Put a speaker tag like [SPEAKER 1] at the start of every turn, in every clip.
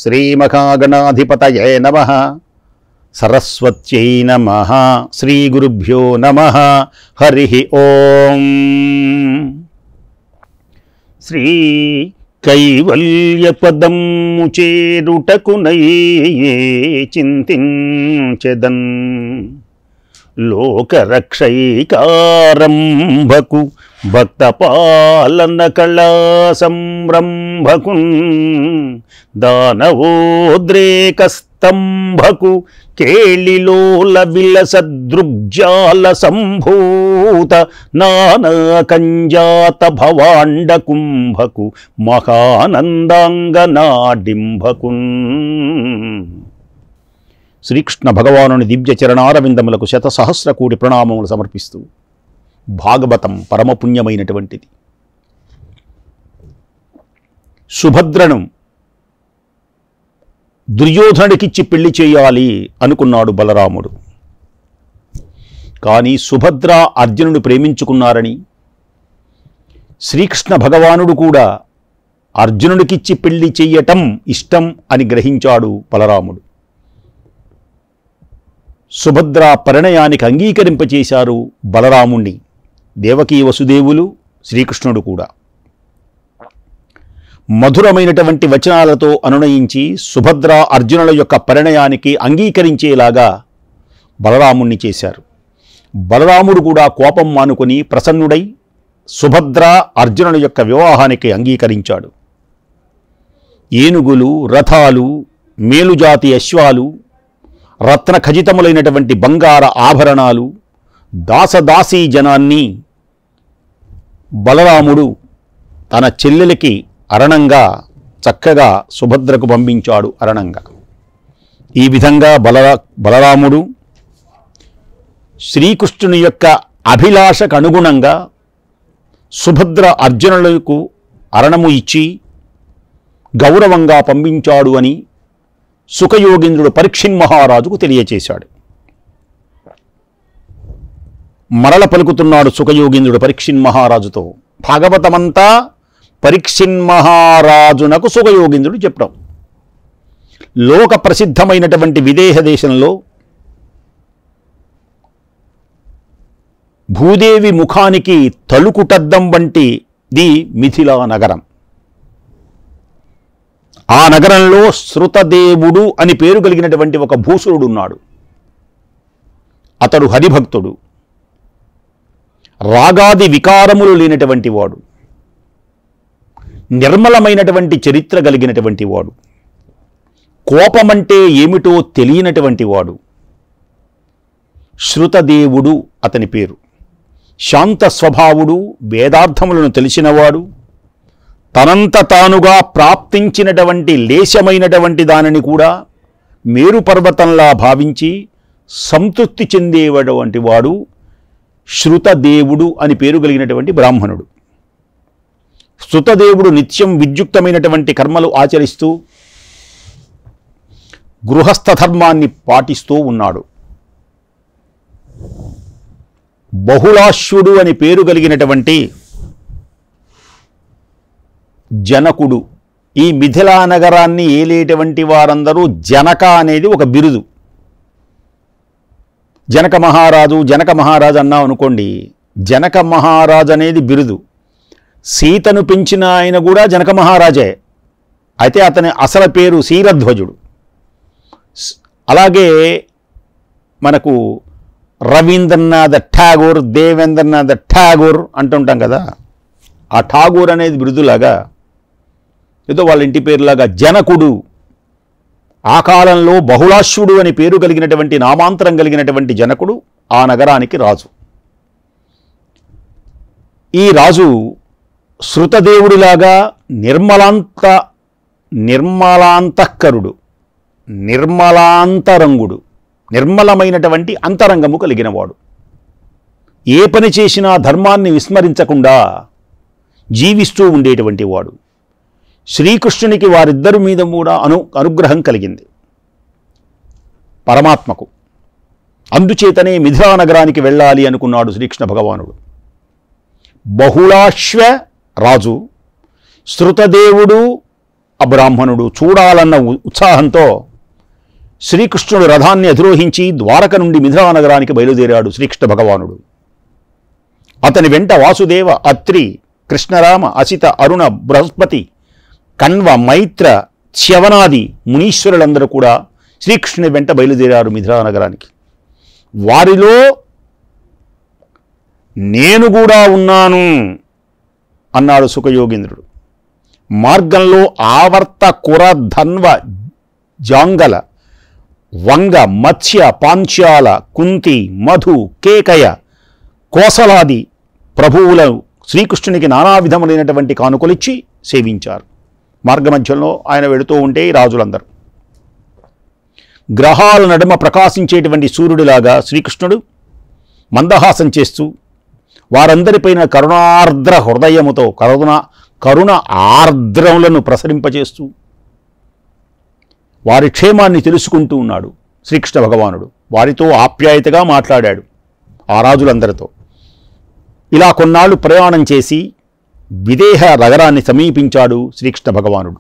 [SPEAKER 1] శ్రీమహాగణాధిపతయే నమః. సరస్వత్యై నమః. శ్రీగురుభ్యో నమః. హరి ఓం. శ్రీ కైవల్యపదము చేరుటకునై చింతించెదన్ లోకరక్షైకారంభకు భక్తపాలన కళా సంరంభకున్ దానవోద్రేకస్తంభకు కేళిలోల విలసదృగ్జాల సంభూత నానాకంజాత భవాండ కుంభకు మహానందాంగనాడింభకున్. శ్రీకృష్ణ భగవానుని దివ్య చరణారవిందములకు శతసహస్ర కోటి ప్రణామములు సమర్పిస్తూ, భాగవతం పరమపుణ్యమైనటువంటిది. సుభద్రను దుర్యోధనుడికిచ్చి పెళ్లి చేయాలి అనుకున్నాడు బలరాముడు. కానీ సుభద్ర అర్జునుడు ప్రేమించుకున్నారని శ్రీకృష్ణ భగవానుడు కూడా అర్జునుడికిచ్చి పెళ్లి చెయ్యటం ఇష్టం అని గ్రహించాడు బలరాముడు. సుభద్ర పరిణయానికి అంగీకరింపచేశారు బలరాముణ్ణి దేవకీ వసుదేవులు, శ్రీకృష్ణుడు కూడా. మధురమైనటువంటి వచనాలతో అనునయించి సుభద్ర అర్జునుల యొక్క పరిణయానికి అంగీకరించేలాగా బలరాముణ్ణి చేశారు. బలరాముడు కూడా కోపం మానుకొని ప్రసన్నుడై సుభద్ర అర్జునుల యొక్క వివాహానికి అంగీకరించాడు. ఏనుగులు, రథాలు, మేలుజాతి అశ్వాలు, రత్న ఖచితములైనటువంటి బంగార ఆభరణాలు, దాసదాసీ జనాన్ని బలరాముడు తన చెల్లెలికి అరణంగా చక్కగా సుభద్రకు పంపించాడు. అరణంగా ఈ విధంగా బలరాముడు శ్రీకృష్ణుని యొక్క అభిలాషకు అనుగుణంగా సుభద్ర అర్జునులకు అరణము ఇచ్చి గౌరవంగా పంపించాడు అని సుఖయోగీంద్రుడు పరీక్షిన్ మహారాజుకు తెలియచేశాడు. మరల పలుకుతున్నాడు సుఖయోగీంద్రుడు పరీక్షిన్ మహారాజుతో. భాగవతమంతా పరీక్షిన్ మహారాజునకు సుఖయోగీంద్రుడు చెప్పడం. లోక ప్రసిద్ధమైనటువంటి విదేహ దేశంలో భూదేవి ముఖానికి తలుకుటద్దం వంటిది మిథిలా నగరం. ఆ నగరంలో శృతదేవుడు అని పేరు కలిగినటువంటి ఒక భూసురుడు ఉన్నాడు. అతడు హరిభక్తుడు, రాగాది వికారములు లేనటువంటి వాడు, నిర్మలమైనటువంటి చరిత్ర కలిగినటువంటి వాడు, కోపమంటే ఏమిటో తెలియనటువంటి వాడు. శృతదేవుడు అతని పేరు. శాంత స్వభావుడు, వేదార్థములను తెలిసినవాడు, తనంత తానుగా ప్రాప్తించినటువంటి లేశమైనటువంటి దానిని కూడా మేరు పర్వతంలా భావించి సంతృప్తి చెందేటువంటి వాడు శృతదేవుడు అని పేరు కలిగినటువంటి బ్రాహ్మణుడు. శృతదేవుడు నిత్యం విద్యుక్తమైనటువంటి కర్మలు ఆచరిస్తూ గృహస్థ ధర్మాన్ని పాటిస్తూ ఉన్నాడు. బహుళాశ్వుడు అని పేరు కలిగినటువంటి జనకుడు, ఈ మిథిలా నగరాన్ని ఏలేటువంటి వారందరూ జనక అనేది ఒక బిరుదు. జనక మహారాజు అన్నాం అనుకోండి, జనక మహారాజు అనేది బిరుదు. సీతను పెంచిన ఆయన కూడా జనక మహారాజే, అయితే అతని అసలు పేరు శీరధ్వజుడు. అలాగే మనకు రవీంద్రనాథ్ ఠాగూర్, దేవేంద్రనాథ్ ఠాగూర్ అంటుంటాం కదా, ఆ ఠాగూర్ అనేది బిరుదులాగా ఏదో వాళ్ళ ఇంటి పేరులాగా జనకుడు ఆ కాలంలో బహుళాశ్వుడు అని పేరు కలిగినటువంటి నామాంతరం కలిగినటువంటి జనకుడు ఆ నగరానికి రాజు. ఈ రాజు శృతదేవుడిలాగా నిర్మలాంతఃకరుడు, నిర్మలాంతరంగుడు, నిర్మలమైనటువంటి అంతరంగము కలిగినవాడు. ఏ పని చేసినా ధర్మాన్ని విస్మరించకుండా జీవిస్తూ ఉండేటువంటి వాడు. శ్రీకృష్ణునికి వారిద్దరి మీద కూడా అనుగ్రహం కలిగింది పరమాత్మకు. అందుచేతనే మిథిలా నగరానికి వెళ్ళాలి అనుకున్నాడు శ్రీకృష్ణ భగవానుడు. బహుళాశ్వ రాజు, శృతదేవుడు ఆ బ్రాహ్మణుడు చూడాలన్న ఉత్సాహంతో శ్రీకృష్ణుడు రథాన్ని అధిరోహించి ద్వారక నుండి మిథిలా నగరానికి బయలుదేరాడు శ్రీకృష్ణ భగవానుడు. అతని వెంట వాసుదేవ, అత్రి, కృష్ణరామ, అసిత, అరుణ, బృహస్పతి, కణ్వ, మైత్ర, చ్యవనాది మునీశ్వరులందరూ కూడా శ్రీకృష్ణుని వెంట బయలుదేరారు మిథిలా నగరానికి. వారిలో నేను కూడా ఉన్నాను అన్నాడు సుఖయోగీంద్రుడు. మార్గంలో ఆవర్త, కుర, ధన్వ, జాంగల, వంగ, మత్స్య, పాంచాల, కుంతి, మధు, కేకయ, కోసలాది ప్రభువులను శ్రీకృష్ణునికి నానా విధములైనటువంటి కానుకలిచ్చి సేవించారు. మార్గమధ్యంలో ఆయన వెళుతూ ఉంటే రాజులందరూ గ్రహాల నడుమ ప్రకాశించేటువంటి సూర్యుడిలాగా శ్రీకృష్ణుడు మందహాసం చేస్తూ వారందరిపైన కరుణార్ద్ర హృదయముతో కరుణ ఆర్ద్రములను ప్రసరింపచేస్తూ వారి క్షేమాన్ని తెలుసుకుంటూ ఉన్నాడు శ్రీకృష్ణ భగవానుడు. వారితో ఆప్యాయతగా మాట్లాడాడు ఆ రాజులందరితో. ఇలా కొన్నాళ్ళు ప్రయాణం చేసి విదేహ నగరాన్ని సమీపించాడు శ్రీకృష్ణ భగవానుడు.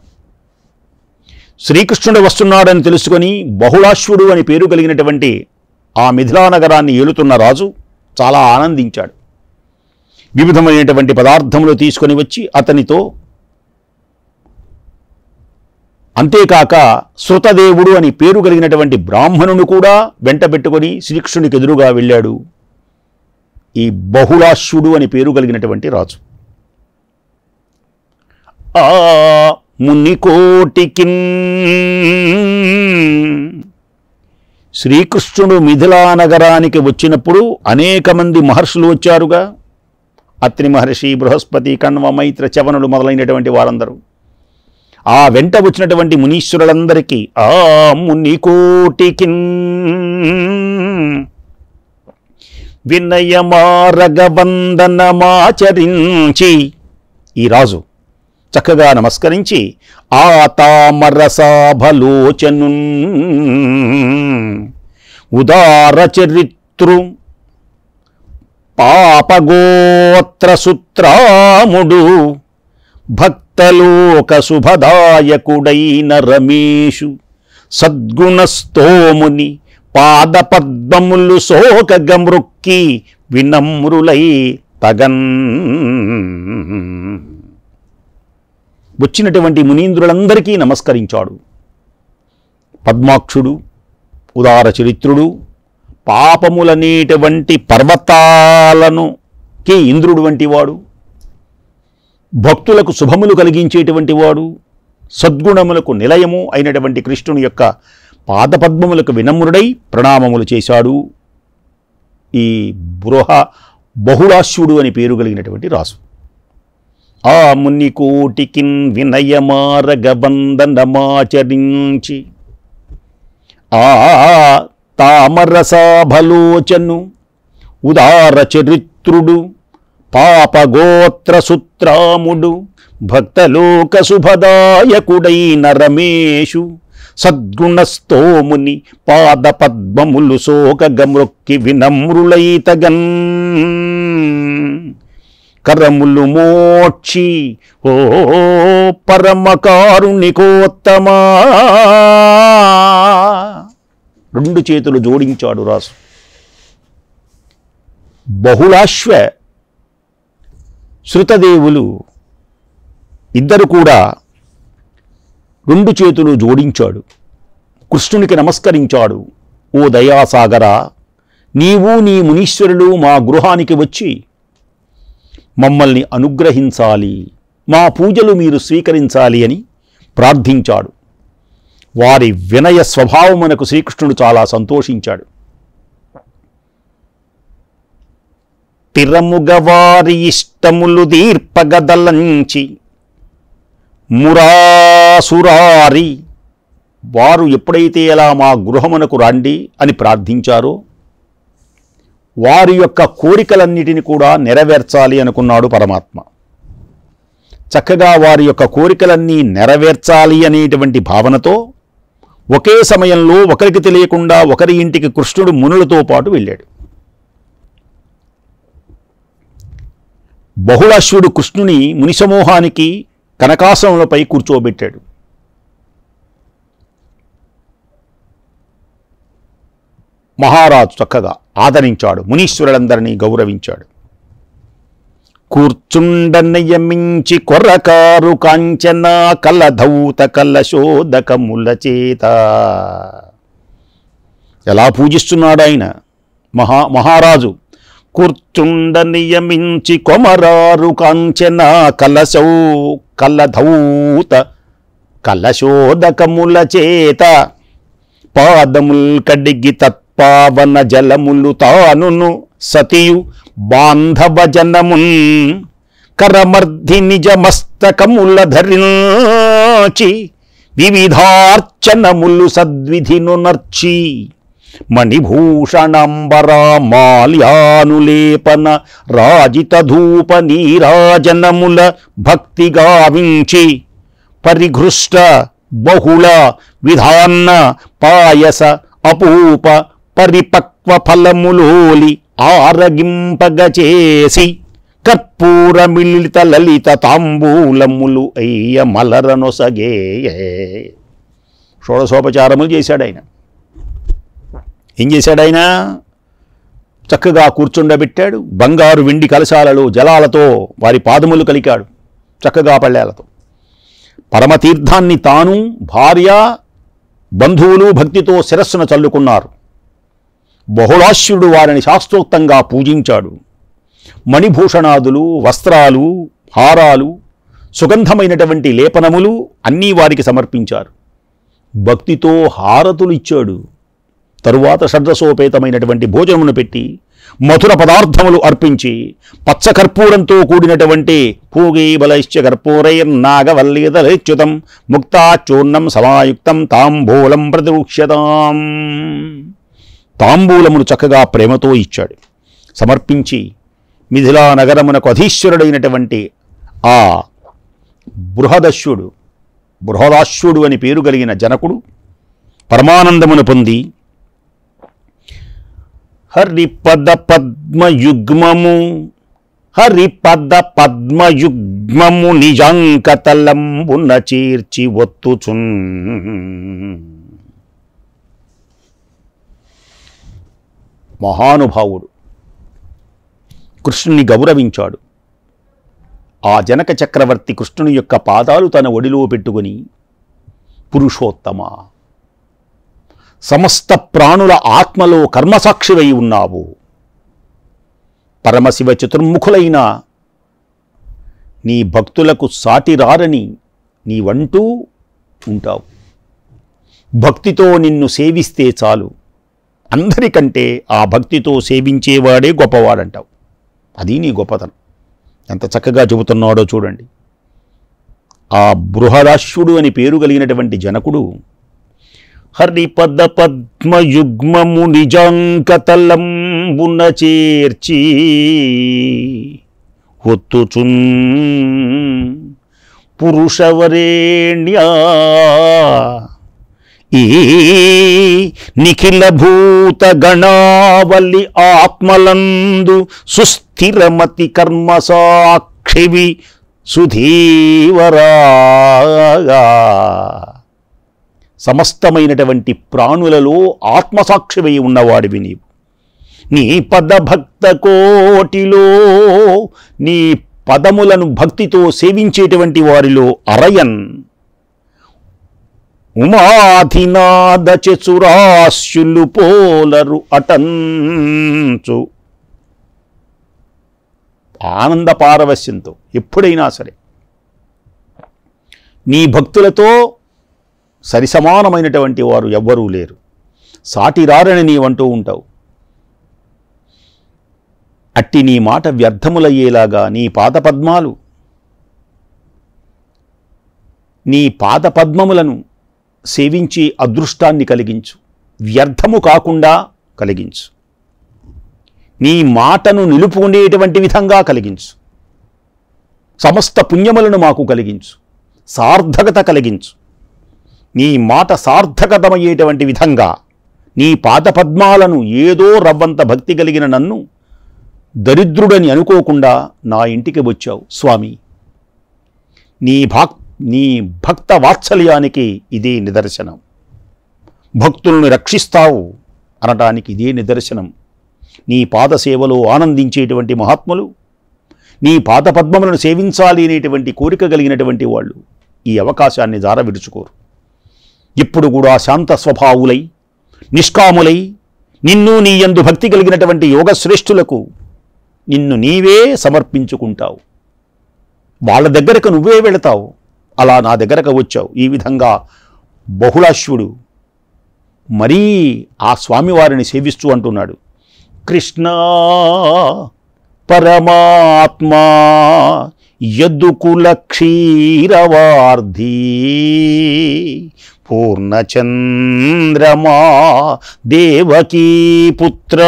[SPEAKER 1] శ్రీకృష్ణుడు వస్తున్నాడని తెలుసుకొని బహుళాశ్వుడు అని పేరు కలిగినటువంటి ఆ మిథిలా నగరాన్ని ఏలుతున్న రాజు చాలా ఆనందించాడు. వివిధమైనటువంటి పదార్థములు తీసుకొని వచ్చి అతనితో, అంతేకాక శృతదేవుడు అని పేరు కలిగినటువంటి బ్రాహ్మణుని కూడా వెంట పెట్టుకొని శ్రీకృష్ణునికి ఎదురుగా వెళ్ళాడు ఈ బహుళాశ్వుడు అని పేరు కలిగినటువంటి రాజు. ఆ మునికోటికి శ్రీకృష్ణుడు మిథిలా నగరానికి వచ్చినప్పుడు అనేక మంది మహర్షులు వచ్చారుగా. అత్రి మహర్షి, బృహస్పతి, కణ్వ, మైత్ర, చవనులు మొదలైనటువంటి వారందరూ. ఆ వెంట వచ్చినటువంటి మునీశ్వరులందరికీ ఆ మునికోటికి వినయమారగవందనమాచరించి ఈ రాజు చక్కగా నమస్కరించి ఆ తామరసాభలోచను ఉదార చరిత్రు పాపగోత్ర సుత్రాముడు భక్తలోక శుభదాయకుడైన రమేషు సద్గుణస్తోముని పాదపద్మములు శోకగమృక్కి వినమ్రులై తగన్. వచ్చినటువంటి మునీంద్రులందరికీ నమస్కరించాడు. పద్మాక్షుడు, ఉదార చరిత్రుడు, పాపములనేటువంటి పర్వతాలను కి ఇంద్రుడు వంటి వాడు, భక్తులకు శుభములు కలిగించేటువంటి వాడు, సద్గుణములకు నిలయము అయినటువంటి కృష్ణుని యొక్క పాదపద్మములకు వినమ్రుడై ప్రణామములు చేశాడు ఈ బహుళాశ్వుడు అని పేరు కలిగినటువంటి రాసు. ఆ మునికోటికిన్ వినయమారగబంధనమాచరించి ఆ తామరసాభలోచను ఉదార చరిత్రుడు పాపగోత్ర సుత్రాముడు భక్తలోక శుభదాయకుడైన రమేషు సద్గుణస్తోముని పాదపద్మములు శోకగమృక్కి వినమ్రులైతగన్. కరములు మోక్షి ఓ పరమకారుణికోత్తమా. రెండు చేతులు జోడించాడు రాసు. బహుళాశ్వ శృతదేవులు ఇద్దరు కూడా రెండు చేతులు జోడించాడు. కృష్ణునికి నమస్కరించాడు. ఓ దయాసాగరా, నీవు నీ మునీశ్వరులు మా గృహానికి వచ్చి మమ్మల్ని అనుగ్రహించాలి, మా పూజలు మీరు స్వీకరించాలి అని ప్రార్థించాడు. వారి వినయ స్వభావమునకు శ్రీకృష్ణుడు చాలా సంతోషించాడు. తిరముగవారి ఇష్టములు దీర్పగదలంచి మురాసురారి వారు ఎప్పుడైతే అలా మా గృహమునకు రండి అని ప్రార్థించారో వారి యొక్క కోరికలన్నిటిని కూడా నెరవేర్చాలి అనుకున్నాడు పరమాత్మ. చక్కగా వారి యొక్క కోరికలన్నీ నెరవేర్చాలి అనేటువంటి భావనతో ఒకే సమయంలో ఒకరికి తెలియకుండా ఒకరి ఇంటికి కృష్ణుడు మునులతో పాటు వెళ్ళాడు. బహుళాశ్వుడు కృష్ణుని మునిసమూహానికి కనకాసనలపై కూర్చోబెట్టాడు. మహారాజు చక్కగా ఆదరించాడు, మునీశ్వరులందరినీ గౌరవించాడు. కూర్చుండనయమించి కొర్రకారు కాంచన కలధౌత కలశోదకముల చేత. ఎలా పూజిస్తున్నాడు ఆయన మహారాజు. కూర్చుండ నియమించి కొమరారు కాంచన కలధౌత కలశోదకముల చేత. పాదముల్ కడిగి తత్పావన జలములు తానును సతియు బాంధవ జనమున్ కరమర్ధి నిజ మస్తకముల ధరించి వివిధార్చనములు సద్విధిను నర్చి మణిభూషణంబరా మాల్యానులేపన రాజిత ధూప నీరాజనముల భక్తి గావించి పరిఘృష్ట బహుళ విధాన్న పాయస అపూప పరిపక్వ ఫలములోలి ఆరగింపగచేసి కర్పూర మిళిత లలిత తాంబూలములు అయ్య మలరనొసగే. షోడశోపచారములు చేశాడు ఆయన. ఏం చేశాడు ఆయన? చక్కగా కూర్చుండబెట్టాడు. బంగారు వెండి కలశాలలో జలాలతో వారి పాదములు కలికాడు, చక్కగా పళ్ళేలతో. పరమతీర్థాన్ని తాను, భార్య, బంధువులు భక్తితో శిరస్సున చల్లుకున్నారు. బహుళాశ్యుడు వారిని శాస్త్రోక్తంగా పూజించాడు. మణిభూషణాదులు, వస్త్రాలు, హారాలు, సుగంధమైనటువంటి లేపనములు అన్నీ వారికి సమర్పించారు. భక్తితో హారతులు ఇచ్చాడు. తరువాత షడ్రసోపేతమైనటువంటి భోజనమును పెట్టి మధుర పదార్థములు అర్పించి పచ్చకర్పూరంతో కూడినటువంటి పూగీ బలైశ్చ కర్పూరైర్నాగవల్లీదలైచ్యుతం ముక్తాచూర్ణం సమాయుక్తం తాంబూలం ప్రతిరుక్ష్యతాం. తాంబూలమును చక్కగా ప్రేమతో ఇచ్చాడు. సమర్పించి మిథిలా నగరమునకు అధీశ్వరుడైనటువంటి ఆ బృహదాశ్యుడు అని పేరు కలిగిన జనకుడు పరమానందమును పొంది హరిపద పద్మయుగ్మము నిజాంకతలంబున చేర్చి ఒత్తుచున్. మహానుభావుడు కృష్ణుని గౌరవించాడు. ఆ జనక చక్రవర్తి కృష్ణుని యొక్క పాదాలు తన ఒడిలో పెట్టుకుని, పురుషోత్తమ, సమస్త ప్రాణుల ఆత్మలో కర్మసాక్షివై ఉన్నావు. పరమశివ చతుర్ముఖులైన నీ భక్తులకు సాటిరారని నీవంటూ ఉంటావు. భక్తితో నిన్ను సేవిస్తే చాలు, అందరికంటే ఆ భక్తితో సేవించేవాడే గొప్పవాడంటావు. అది నీ గొప్పతనం. ఎంత చక్కగా చెబుతున్నాడో చూడండి. ఆ బృహదాశ్యుడు అని పేరు కలిగినటువంటి జనకుడు హరిపద పద్మయుగ్మము నిజాంకతలంబున చేర్చి ఒత్తుచున్ పురుషవరేణ్యా ఈ నిఖిల భూత గణావలి ఆత్మలందు సుస్థిరమతి కర్మ సాక్షివి సుధీవరాగా. సమస్తమైనటువంటి ప్రాణులలో ఆత్మసాక్షివై ఉన్నవాడివి నీవు. నీ పదభక్త కోటిలో నీ పదములను భక్తితో సేవించేటువంటి వారిలో అరయన్ ఉమాధినాద చతురాస్యులు పోలరు అటంచు. ఆనంద పారవస్యంతో ఎప్పుడైనా సరే నీ భక్తులతో సరిసమానమైనటువంటి వారు ఎవ్వరూ లేరు, సాటిరారని నీవంటూ ఉంటావు. అట్టి నీ మాట వ్యర్థములయ్యేలాగా నీ పాదపద్మములను సేవించి అదృష్టాన్ని కలిగించు, వ్యర్థము కాకుండా కలిగించు. నీ మాటను నిలుపుకునేటువంటి విధంగా కలిగించు. సమస్త పుణ్యములను మాకు కలిగించు, సార్థకత కలిగించు. నీ మాట సార్థకతమయ్యేటువంటి విధంగా నీ పాదపద్మాలను ఏదో రవ్వంత భక్తి కలిగిన నన్ను దరిద్రుడని అనుకోకుండా నా ఇంటికి వచ్చావు స్వామి. నీ భక్త వాత్సల్యానికి ఇదే నిదర్శనం. భక్తులను రక్షిస్తావు అనటానికి ఇదే నిదర్శనం. నీ పాదసేవలో ఆనందించేటువంటి మహాత్ములు, నీ పాదపద్మములను సేవించాలి అనేటువంటి కోరిక కలిగినటువంటి వాళ్ళు ఈ అవకాశాన్ని జార విడుచుకోరు. ఇప్పుడు కూడా శాంత స్వభావులై, నిష్కాములై, నిన్ను నీ యందు భక్తి కలిగినటువంటి యోగశ్రేష్ఠులకు నిన్ను నీవే సమర్పించుకుంటావు. వాళ్ళ దగ్గరకు నువ్వే వెళతావు. అలా నా దగ్గరకు వచ్చావు. ఈ విధంగా బహుళాశ్వుడు మరీ ఆ స్వామివారిని సేవిస్తూ అంటున్నాడు, కృష్ణ పరమాత్మా యదుకుల క్షీరవార్ధీ పూర్ణచంద్రమా దేవకీ పుత్ర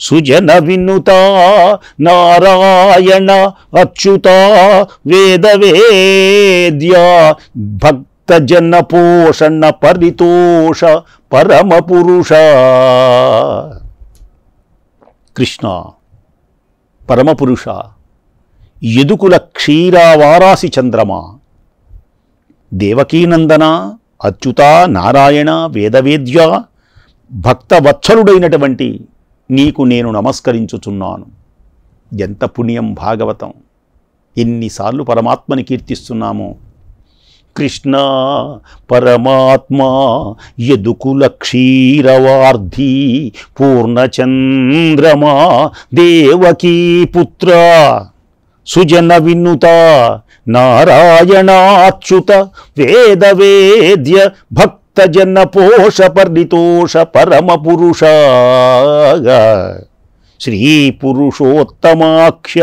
[SPEAKER 1] సుజన వినుత నారాయణ అచ్యుత వేదవేద్య భక్తజన పోషణ పరితోష పరమపురుష. కృష్ణ పరమపురుష, యదుకుల క్షీరావారాసి చంద్రమా, దేవకీనందన, అచ్యుత, నారాయణ, వేదవేద్య, భక్తవత్సలుడైనటువంటి నీకు నేను నమస్కరించుచున్నాను. ఎంత పుణ్యం భాగవతం! ఎన్నిసార్లు పరమాత్మని కీర్తిస్తున్నామో. కృష్ణ పరమాత్మా యదుకుల క్షీరవార్ధీ పూర్ణచంద్రమా దేవకీ పుత్ర సుజన వినుత నారాయణాచ్యుత వేదవేద్య భక్తజన పోష పరితోష పరమపురుష. శ్రీ పురుషోత్తమాఖ్య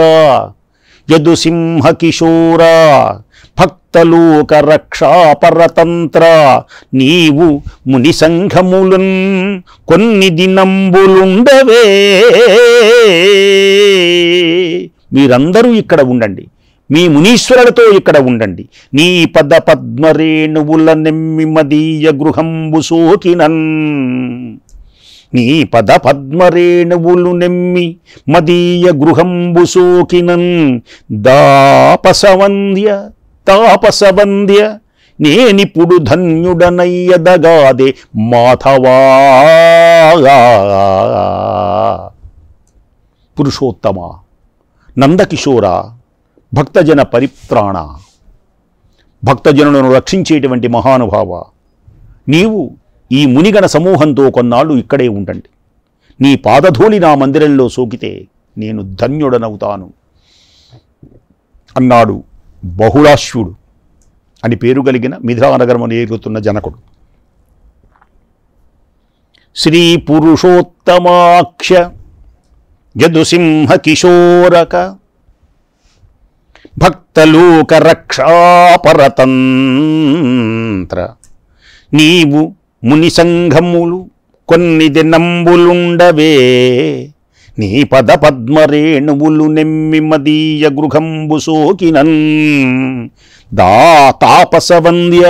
[SPEAKER 1] యదుసింహ కిశోర భక్తలోక రక్షాపరతంత్ర నీవు ముని సంఘములున్ కొన్ని దినంబులుండవే. మీరందరూ ఇక్కడ ఉండండి, మీ మునీశ్వరులతో ఇక్కడ ఉండండి. నీ పద పద్మరేణువుల నెమ్మి మదీయ గృహంబు సోకినన్, నీ పద పద్మరేణువులు నెమ్మి మదీయ గృహంబు సోకినన్. దాపసవంద్య తాపసవంద్య నేనిప్పుడు ధన్యుడనయ్యదగాదే మాధవా. పురుషోత్తమ, నందకిశోర, భక్తజన పరిత్రాణ, భక్తజనులను రక్షించేటువంటి మహానుభావ, నీవు ఈ మునిగణ సమూహంతో కొన్నాళ్ళు ఇక్కడే ఉండండి. నీ పాదధూళి నా మందిరంలో సోకితే నేను ధన్యుడనవుతాను అన్నాడు బహుళాశ్వుడు అని పేరు కలిగిన మిథిలానగరమును ఏలుతున్న జనకుడు. శ్రీ పురుషోత్తమాఖ్య యదుసింహ కిశోరక భక్తలోక రక్షాపరతంత్ర నీవు ముని సంఘములు కొన్ని దినంబులుండవే. నీ పద పద్మరేణువులు నెమ్మి మదీయ గృహంబు సోకినన్. దాతాపసవంద్య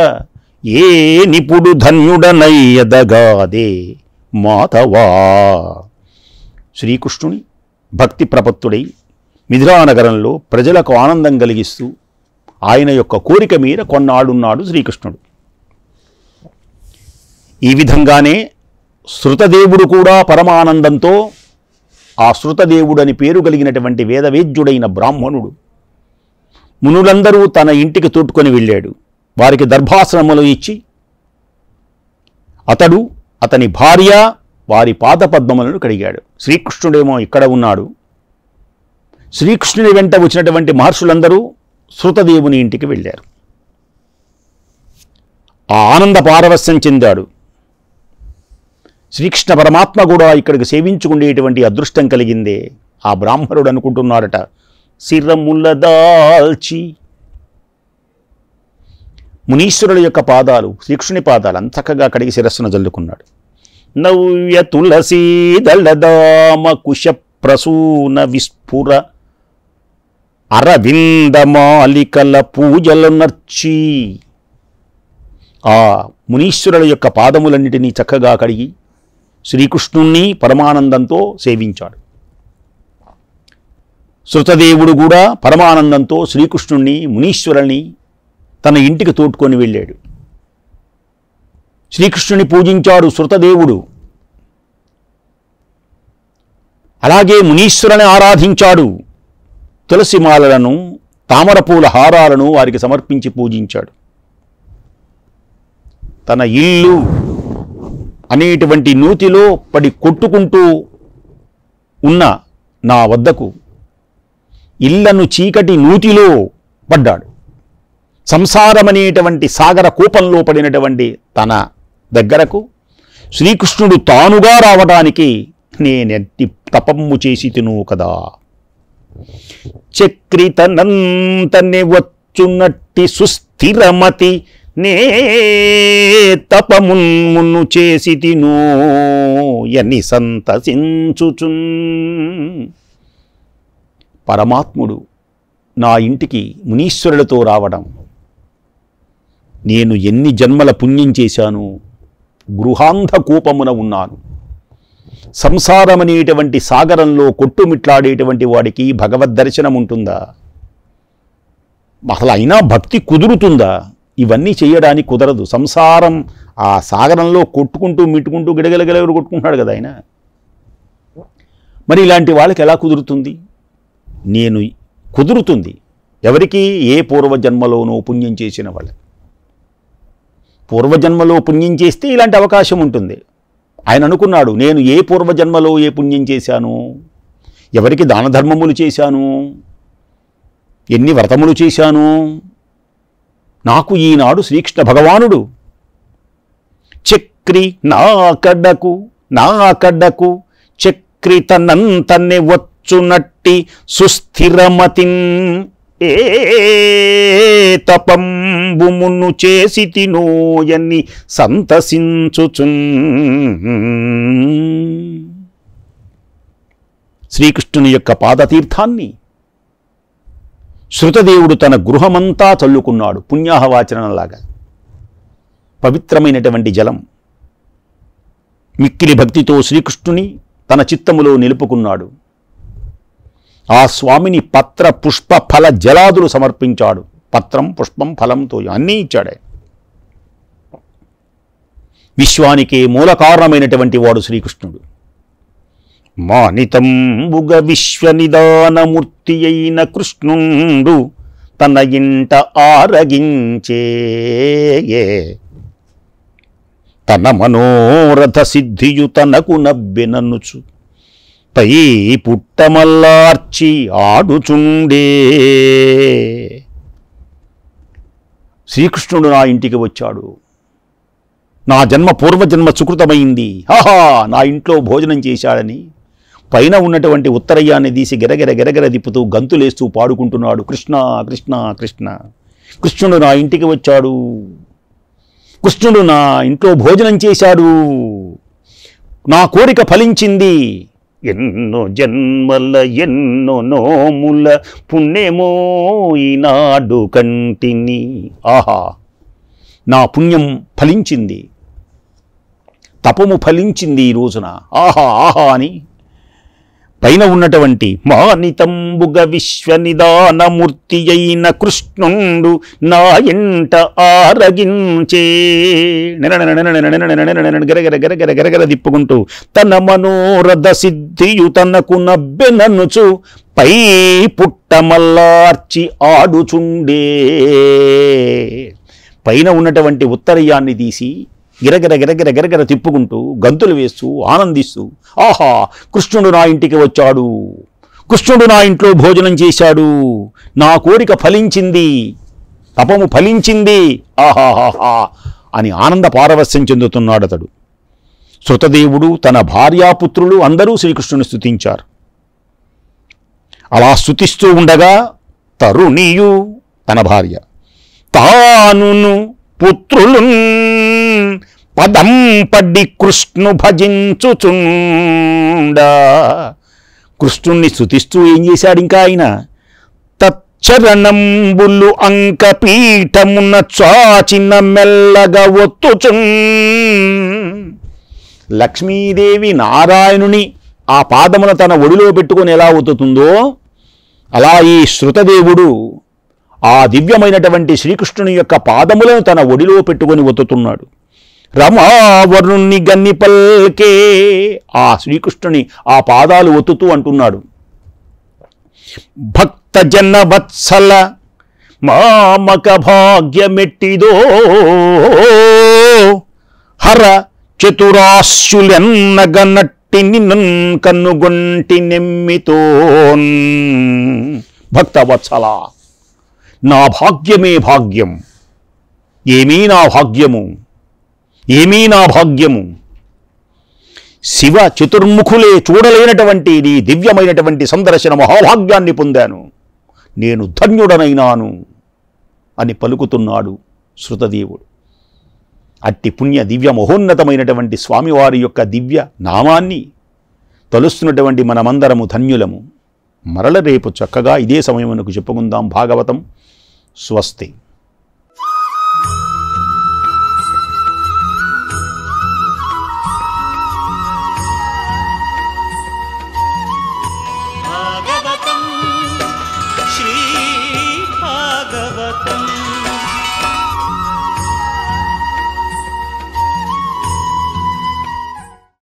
[SPEAKER 1] ఏ నిపుడు ధన్యుడనయ్యదగాదే మాధవా. శ్రీకృష్ణుని భక్తి ప్రపత్తుడై మిథిలానగరంలో ప్రజలకు ఆనందం కలిగిస్తూ ఆయన యొక్క కోరిక మీద కొన్నాడున్నాడు శ్రీకృష్ణుడు. ఈ విధంగానే శృతదేవుడు కూడా పరమానందంతో, ఆ శృతదేవుడని పేరు కలిగినటువంటి వేదవేద్యుడైన బ్రాహ్మణుడు మునులందరూ తన ఇంటికి తోడ్కొని వెళ్ళాడు. వారికి దర్భాసనములు ఇచ్చి అతడు అతని భార్య వారి పాదపద్మములను కడిగాడు. శ్రీకృష్ణుడేమో ఇక్కడ ఉన్నాడు. శ్రీకృష్ణుని వెంట వచ్చినటువంటి మహర్షులందరూ శృతదేవుని ఇంటికి వెళ్ళారు. ఆ ఆనంద పారవస్యం చెందాడు. శ్రీకృష్ణ పరమాత్మ కూడా ఇక్కడికి సేవించుకునేటువంటి అదృష్టం కలిగిందే. ఆ బ్రాహ్మణుడు అనుకుంటున్నాడట, శిరముల దాల్చి మునీశ్వరుల యొక్క పాదాలు, శ్రీకృష్ణుని పాదాలు అంతకగా కడిగి శిరస్సును జల్లుకున్నాడు. నవ్య తులసీదళదామ కుశ ప్రసూన విస్ఫుర అరవిందమాలికల పూజలు నర్చి ఆ మునీశ్వరుల యొక్క పాదములన్నిటినీ చక్కగా కడిగి శ్రీకృష్ణుణ్ణి పరమానందంతో సేవించాడు. శృతదేవుడు కూడా పరమానందంతో శ్రీకృష్ణుణ్ణి మునీశ్వరుల్ని తన ఇంటికి తోడ్కొని వెళ్ళాడు. శ్రీకృష్ణుని పూజించాడు శృతదేవుడు. అలాగే మునీశ్వరుని ఆరాధించాడు. తులసిమాలలను, తామరపూల హారాలను వారికి సమర్పించి పూజించాడు. తన ఇల్లు అనేటువంటి నూతిలో పడి కొట్టుకుంటూ ఉన్న నా వద్దకు ఇళ్లను చీకటి నూతిలో పడ్డాడు. సంసారమనేటువంటి సాగర కూపంలో పడినటువంటి తన దగ్గరకు శ్రీకృష్ణుడు తానుగా రావడానికి నేనెట్టి తపమ్ము చేసి తిను కదా. చక్రితనంతనే వచ్చునట్టి సుస్థిరమతి నే తపమున్మును చేసి తిను ఎన్ని సంతసించుచున్. పరమాత్ముడు నా ఇంటికి మునీశ్వరులతో రావడం, నేను ఎన్ని జన్మల పుణ్యం చేశాను. గృహాంధ కూపమున ఉన్నాను. సంసారమనేటువంటి సాగరంలో కొట్టుమిట్లాడేటువంటి వాడికి భగవద్ దర్శనం ఉంటుందా? అసలు అయినా భక్తి కుదురుతుందా? ఇవన్నీ చేయడానికి కుదరదు. సంసారం ఆ సాగరంలో కొట్టుకుంటూ మిట్టుకుంటూ గిడగలగలెవరు కొట్టుకుంటున్నాడు కదా ఆయన. మరి ఇలాంటి వాళ్ళకి ఎలా కుదురుతుంది? నేను కుదురుతుంది ఎవరికి? ఏ పూర్వజన్మలోనో పుణ్యం చేసిన వాళ్ళకి. పూర్వజన్మలో పుణ్యం చేస్తే ఇలాంటి అవకాశం ఉంటుంది. ఆయన అనుకున్నాడు, నేను ఏ పూర్వజన్మలో ఏ పుణ్యం చేశాను, ఎవరికి దాన ధర్మములు చేశాను, ఎన్ని వ్రతములు చేశాను, నాకు ఈనాడు శ్రీకృష్ణ భగవానుడు చక్రి నా కడ్డకు చక్రి తనంతనే వచ్చునట్టి సుస్థిరమతిన్ ఏ తపంబుమును చేసి తినోయన్ని సంతసించుచున్. శ్రీకృష్ణుని యొక్క పాదతీర్థాన్ని శృతదేవుడు తన గృహమంతా చల్లుకున్నాడు. పుణ్యాహవాచనంలాగా పవిత్రమైనటువంటి జలం. మిక్కిలి భక్తితో శ్రీకృష్ణుని తన చిత్తములో నిలుపుకున్నాడు. ఆ స్వామిని పత్ర పుష్ప ఫల జలాదులు సమర్పించాడు. పత్రం పుష్పం ఫలంతో అన్నీ ఇచ్చాడే. విశ్వానికే మూల కారణమైనటువంటి వాడు శ్రీకృష్ణుడు. మానితంబుగ విశ్వనిదానమూర్తి అయిన కృష్ణుండు తన ఇంట ఆరగించే తన మనోరథ సిద్ధియు తనకు నబ్బెననుచు పై పుట్టమల్లార్చి ఆడుచుండే. శ్రీకృష్ణుడు నా ఇంటికి వచ్చాడు. నా జన్మ పూర్వజన్మ సుకృతమైంది. హాహా, నా ఇంట్లో భోజనం చేశాడని పైన ఉన్నటువంటి ఉత్తరయ్యాన్ని తీసి గెరగెర దిప్పుతూ గంతులేస్తూ పాడుకుంటున్నాడు. కృష్ణ కృష్ణ కృష్ణ. కృష్ణుడు నా ఇంటికి వచ్చాడు. కృష్ణుడు నా ఇంట్లో భోజనం చేశాడు. నా కోరిక ఫలించింది. ఎన్నో జన్మల ఎన్నో నోముల పుణ్యమో ఈనాడు కంటిని. ఆహా, నా పుణ్యం ఫలించింది, తపము ఫలించింది ఈ రోజున. ఆహా ఆహా అని పైన ఉన్నటువంటి మానితంబుగ విశ్వనిదానమూర్తి అయిన కృష్ణుండు నా ఇంట ఆరగించే. గరగర దిప్పుకుంటూ తన మనోరథ సిద్ధియు తనకు నబ్బెననుచు పై పుట్టమల్లార్చి ఆడుచుండే. పైన ఉన్నటువంటి ఉత్తరయ్యాన్ని తీసి గిరగిర తిప్పుకుంటూ గంతులు వేస్తూ ఆనందిస్తూ, ఆహా, కృష్ణుడు నా ఇంటికి వచ్చాడు, కృష్ణుడు నా ఇంట్లో భోజనం చేశాడు, నా కోరిక ఫలించింది, తపము ఫలించింది, ఆహాహాహా అని ఆనంద పారవస్యం చెందుతున్నాడు అతడు. శృతదేవుడు, తన భార్యాపుత్రులు అందరూ శ్రీకృష్ణుని స్తుతించారు. అలా స్తుతిస్తూ ఉండగా తరుణియు, తన భార్య, తానును పుత్రులు పదం పడ్డి కృష్ణు భజించుచుండా. కృష్ణుణ్ణి స్తుతిస్తూ ఏం చేశాడు ఇంకా ఆయన? తచ్చరణంబులు అంకపీఠమున చాచిన మెల్లగా ఒత్తుచున్. లక్ష్మీదేవి నారాయణుని ఆ పాదమున తన ఒడిలో పెట్టుకొని ఎలా ఒత్తుతుందో అలా ఈ శృతదేవుడు ఆ దివ్యమైనటువంటి శ్రీకృష్ణుని యొక్క పాదములను తన ఒడిలో పెట్టుకొని ఒత్తుతున్నాడు. రమావరుణ్ణి గన్ని పల్కే. ఆ శ్రీకృష్ణుని ఆ పాదాలు ఒత్తుతూ అంటున్నాడు, భక్త జన వత్సల మామక భాగ్యమెట్టిదో హర చతురాస్యులెన్నగనట్టి నిన్నన్ కన్నుగొంటి నెమ్మితోన్. భక్తవత్సల, నా భాగ్యమే భాగ్యం. ఏమీ నా భాగ్యము, ఏమీ నా భాగ్యము. శివ చతుర్ముఖులే చూడలేనటువంటి నీ దివ్యమైనటువంటి సందర్శన మహాభాగ్యాన్ని పొందాను. నేను ధన్యుడనైనాను అని పలుకుతున్నాడు శృతదేవుడు. అట్టి పుణ్య దివ్య మహోన్నతమైనటువంటి స్వామివారి యొక్క దివ్య నామాన్ని తలుస్తున్నటువంటి మనమందరము ధన్యులము. మరల రేపు చక్కగా ఇదే సమయమునకు చెప్పుకుందాం భాగవతం. స్వస్తి.